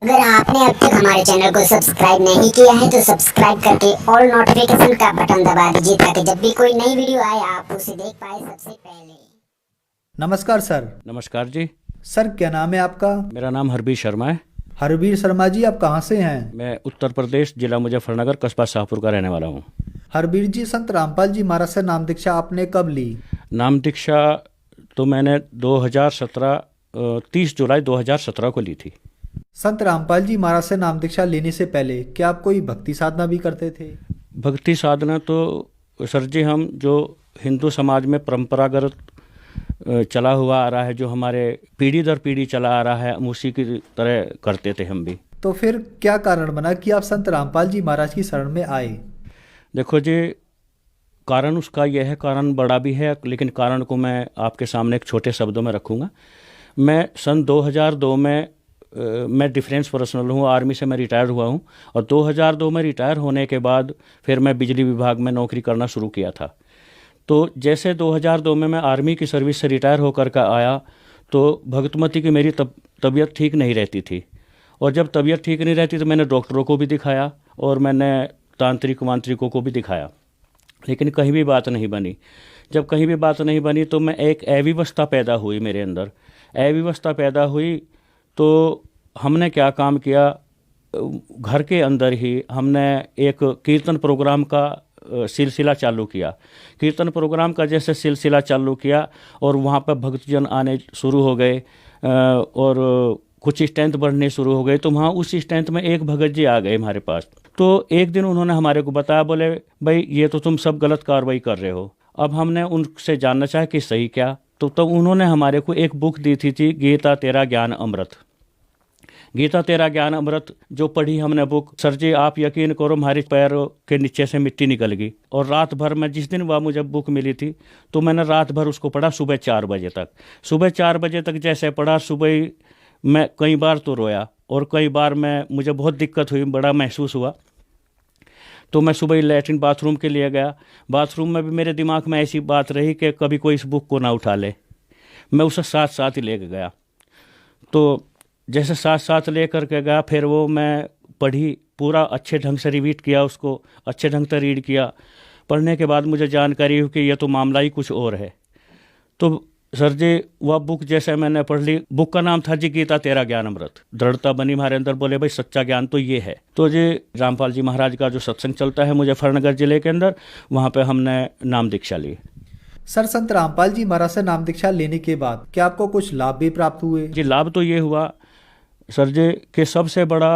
अगर आपने अब तक हमारे चैनल को सब्सक्राइब नहीं किया है तो सब्सक्राइब करके ऑल नोटिफिकेशन का बटन दबा दीजिए ताकि जब भी कोई नई वीडियो आए आप उसे देख पाए सबसे पहले। नमस्कार सर। नमस्कार जी। सर क्या नाम है आपका? मेरा नाम हरबीर शर्मा है। हरबीर शर्मा जी, आप कहाँ से हैं? मैं उत्तर प्रदेश, जिला मुजफ्फरनगर, कस्बा शाहपुर का रहने वाला हूँ। हरबीर जी, संत रामपाल जी महाराज से नाम दीक्षा आपने कब ली? नाम दीक्षा तो मैंने 2017 30 जुलाई 2017 को ली थी। संत रामपाल जी महाराज से नाम दीक्षा लेने से पहले क्या आप कोई भक्ति साधना भी करते थे? भक्ति साधना तो सर जी हम जो हिंदू समाज में परंपरागत चला हुआ आ रहा है, जो हमारे पीढ़ी दर पीढ़ी चला आ रहा है, हम उसी की तरह करते थे हम भी। तो फिर क्या कारण बना कि आप संत रामपाल जी महाराज की शरण में आए? देखो जी, कारण उसका यह है, कारण बड़ा भी है, लेकिन कारण को मैं आपके सामने एक छोटे शब्दों में रखूँगा। मैं सन 2002 में मैं डिफेंस पर्सनल हूँ, आर्मी से मैं रिटायर हुआ हूँ, और 2002 में रिटायर होने के बाद फिर मैं बिजली विभाग में नौकरी करना शुरू किया था। तो जैसे 2002 में मैं आर्मी की सर्विस से रिटायर होकर के आया तो भगतमती की मेरी तबीयत ठीक नहीं रहती थी, और जब तबीयत ठीक नहीं रहती तो मैंने डॉक्टरों को भी दिखाया और मैंने तांत्रिक वांत्रिकों को भी दिखाया, लेकिन कहीं भी बात नहीं बनी। जब कहीं भी बात नहीं बनी तो मैं एक अव्यवस्था पैदा हुई मेरे अंदर। अव्यवस्था पैदा हुई तो हमने क्या काम किया, घर के अंदर ही हमने एक कीर्तन प्रोग्राम का सिलसिला चालू किया। कीर्तन प्रोग्राम का जैसे सिलसिला चालू किया और वहाँ पर भक्तजन आने शुरू हो गए और कुछ स्ट्रेंथ बढ़ने शुरू हो गए, तो वहाँ उस स्ट्रेंथ में एक भगत जी आ गए हमारे पास। तो एक दिन उन्होंने हमारे को बताया, बोले भाई ये तो तुम सब गलत कार्रवाई कर रहे हो। अब हमने उनसे जानना चाहा कि सही क्या, तो उन्होंने हमारे को एक बुक दी थी गीता तेरा ज्ञान अमृत। गीता तेरा ज्ञान अमृत जो पढ़ी हमने बुक, सर जी आप यकीन करो हमारे पैरों के नीचे से मिट्टी निकल गई। और रात भर में, जिस दिन वह मुझे बुक मिली थी, तो मैंने रात भर उसको पढ़ा, सुबह 4 बजे तक। सुबह 4 बजे तक जैसे पढ़ा, सुबह मैं कई बार तो रोया और कई बार मुझे बहुत दिक्कत हुई, बड़ा महसूस हुआ। तो मैं सुबह लैट्रिन बाथरूम के लिए गया। बाथरूम में भी मेरे दिमाग में ऐसी बात रही कि कभी कोई इस बुक को ना उठा ले। मैं उसे साथ साथ ही लेके गया। तो जैसे साथ साथ ले कर के गया, फिर वो मैं पढ़ी, पूरा अच्छे ढंग से रिवीट किया, उसको अच्छे ढंग से रीड किया। पढ़ने के बाद मुझे जानकारी हुई कि यह तो मामला ही कुछ और है। तो सर जी वह बुक जैसे मैंने पढ़ ली, बुक का नाम था जी गीता तेरा ज्ञान अमृत। दृढ़ता बनी हमारे अंदर, बोले भाई सच्चा ज्ञान तो ये है। तो जी रामपाल जी महाराज का जो सत्संग चलता है मुजफ्फरनगर जिले के अंदर, वहाँ पे हमने नाम दीक्षा ली। सर, संत रामपाल जी महाराज से नाम दीक्षा लेने के बाद क्या आपको कुछ लाभ भी प्राप्त हुए? जी लाभ तो ये हुआ सर जी कि सबसे बड़ा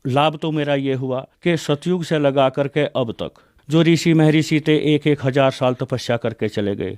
लाभ तो मेरा ये हुआ कि सतयुग से लगा करके अब तक जो ऋषि महर्षि थे 1,000 साल तपस्या करके चले गए,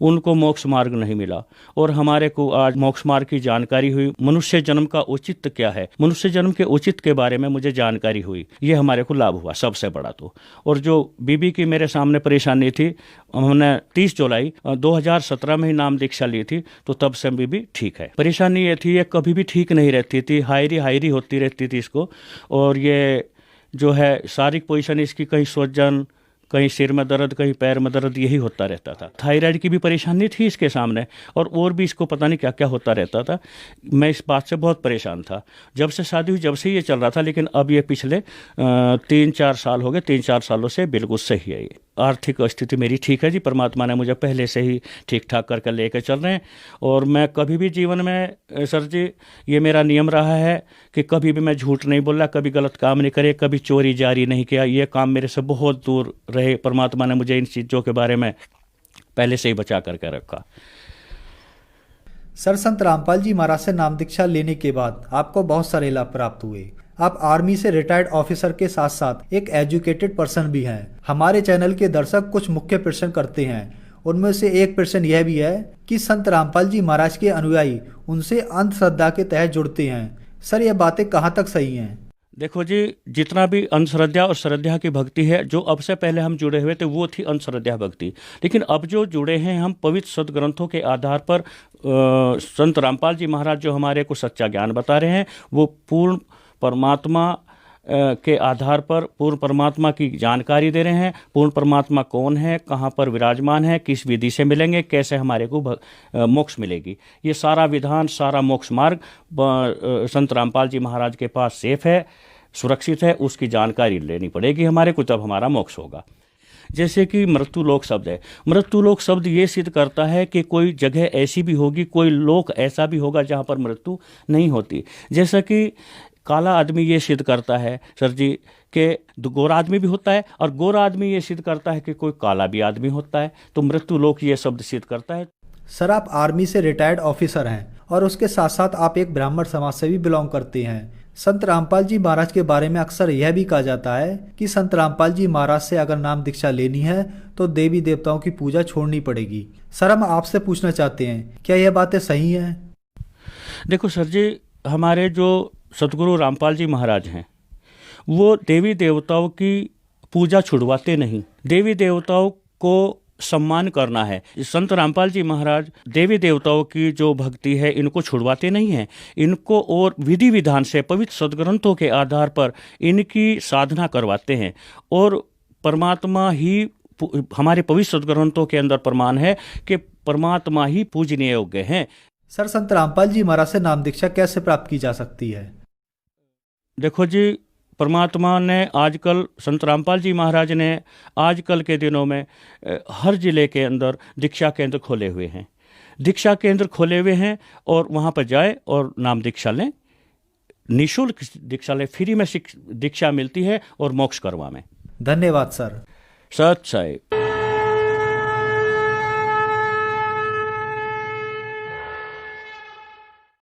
उनको मोक्ष मार्ग नहीं मिला, और हमारे को आज मोक्ष मार्ग की जानकारी हुई। मनुष्य जन्म का औचित्य क्या है, मनुष्य जन्म के औचित्य के बारे में मुझे जानकारी हुई। ये हमारे को लाभ हुआ सबसे बड़ा तो। और जो बीबी की मेरे सामने परेशानी थी, हमने 30 जुलाई 2017 में ही नाम दीक्षा ली थी, तो तब से बीबी ठीक है। परेशानी ये थी, ये कभी भी ठीक नहीं रहती थी, हायरी होती रहती थी इसको। और ये जो है शारीरिक पोजीशन इसकी, कहीं सोजन, कहीं सिर में दर्द, कहीं पैर में दर्द, यही होता रहता था। थायराइड की भी परेशानी थी इसके सामने, और भी इसको पता नहीं क्या क्या होता रहता था। मैं इस बात से बहुत परेशान था। जब से शादी हुई जब से ये चल रहा था, लेकिन अब ये पिछले 3-4 साल हो गए। 3-4 सालों से बिल्कुल सही है। ये आर्थिक स्थिति मेरी ठीक है जी, परमात्मा ने मुझे पहले से ही ठीक ठाक करके लेकर चल रहे हैं। और मैं कभी भी जीवन में सर जी, ये मेरा नियम रहा है कि कभी भी मैं झूठ नहीं बोला, कभी गलत काम नहीं करे, कभी चोरी जारी नहीं किया। ये काम मेरे से बहुत दूर रहे। परमात्मा ने मुझे इन चीज़ों के बारे में पहले से ही बचा करके रखा। सर, संत रामपाल जी महाराज से नाम दीक्षा लेने के बाद आपको बहुत सारे लाभ प्राप्त हुए। आप आर्मी से रिटायर्ड ऑफिसर के साथ साथ एक एजुकेटेड पर्सन भी हैं। हमारे चैनल के दर्शक कुछ मुख्य प्रश्न करते हैं, उनमें से एक प्रश्न यह भी है कि संत रामपाल जी महाराज के अनुयायी उनसे अंधश्रद्धा के तहत जुड़ते हैं। सर, यह बातें कहाँ तक सही हैं? देखो जी, जितना भी अंधश्रद्धा और श्रद्धा की भक्ति है, जो अब से पहले हम जुड़े हुए थे वो थी अंधश्रद्धा भक्ति, लेकिन अब जो जुड़े हैं हम पवित्र सदग्रंथों के आधार पर, संत रामपाल जी महाराज जो हमारे को सच्चा ज्ञान बता रहे हैं, वो पूर्ण परमात्मा के आधार पर पूर्ण परमात्मा की जानकारी दे रहे हैं। पूर्ण परमात्मा कौन है, कहाँ पर विराजमान है, किस विधि से मिलेंगे, कैसे हमारे को मोक्ष मिलेगी, ये सारा विधान, सारा मोक्ष मार्ग संत रामपाल जी महाराज के पास सेफ है, सुरक्षित है। उसकी जानकारी लेनी पड़ेगी हमारे को, तब हमारा मोक्ष होगा। जैसे कि मृत्यु लोक शब्द है, मृत्यु लोक शब्द ये सिद्ध करता है कि कोई जगह ऐसी भी होगी, कोई लोक ऐसा भी होगा जहाँ पर मृत्यु नहीं होती। जैसा कि काला आदमी ये सिद्ध करता है सर जी कि गोरा आदमी भी होता है, और गोरा आदमी ये सिद्ध करता है कि कोई काला भी आदमी होता है। तो मृत्यु लोक ये शब्द सिद्ध करता है। सर, आप आर्मी से रिटायर्ड ऑफिसर हैं और उसके साथ साथ आप एक ब्राह्मण समाज से भी बिलोंग करते हैं। संत रामपाल जी महाराज के बारे में अक्सर यह भी कहा जाता है कि संत रामपाल जी महाराज से अगर नाम दीक्षा लेनी है तो देवी देवताओं की पूजा छोड़नी पड़ेगी। सर, हम आपसे पूछना चाहते हैं, क्या यह बातें सही हैं? देखो सर जी, हमारे जो सतगुरु रामपाल जी महाराज हैं वो देवी देवताओं की पूजा छुड़वाते नहीं। देवी देवताओं को सम्मान करना है। संत रामपाल जी महाराज देवी देवताओं की जो भक्ति है इनको छुड़वाते नहीं हैं, इनको और विधि विधान से पवित्र सदग्रंथों के आधार पर इनकी साधना करवाते हैं। और परमात्मा ही, हमारे पवित्र सदग्रंथों के अंदर प्रमाण है कि परमात्मा ही पूजनीय योग्य हैं। सर, संत रामपाल जी महाराज से नाम दीक्षा कैसे प्राप्त की जा सकती है? देखो जी, परमात्मा ने आजकल, संत रामपाल जी महाराज ने आजकल के दिनों में हर जिले के अंदर दीक्षा केंद्र खोले हुए हैं। दीक्षा केंद्र खोले हुए हैं और वहाँ पर जाए और नाम दीक्षा लें, निःशुल्क दीक्षा लें, फ्री में दीक्षा मिलती है और मोक्ष करवा में। धन्यवाद सर। सत साहिब।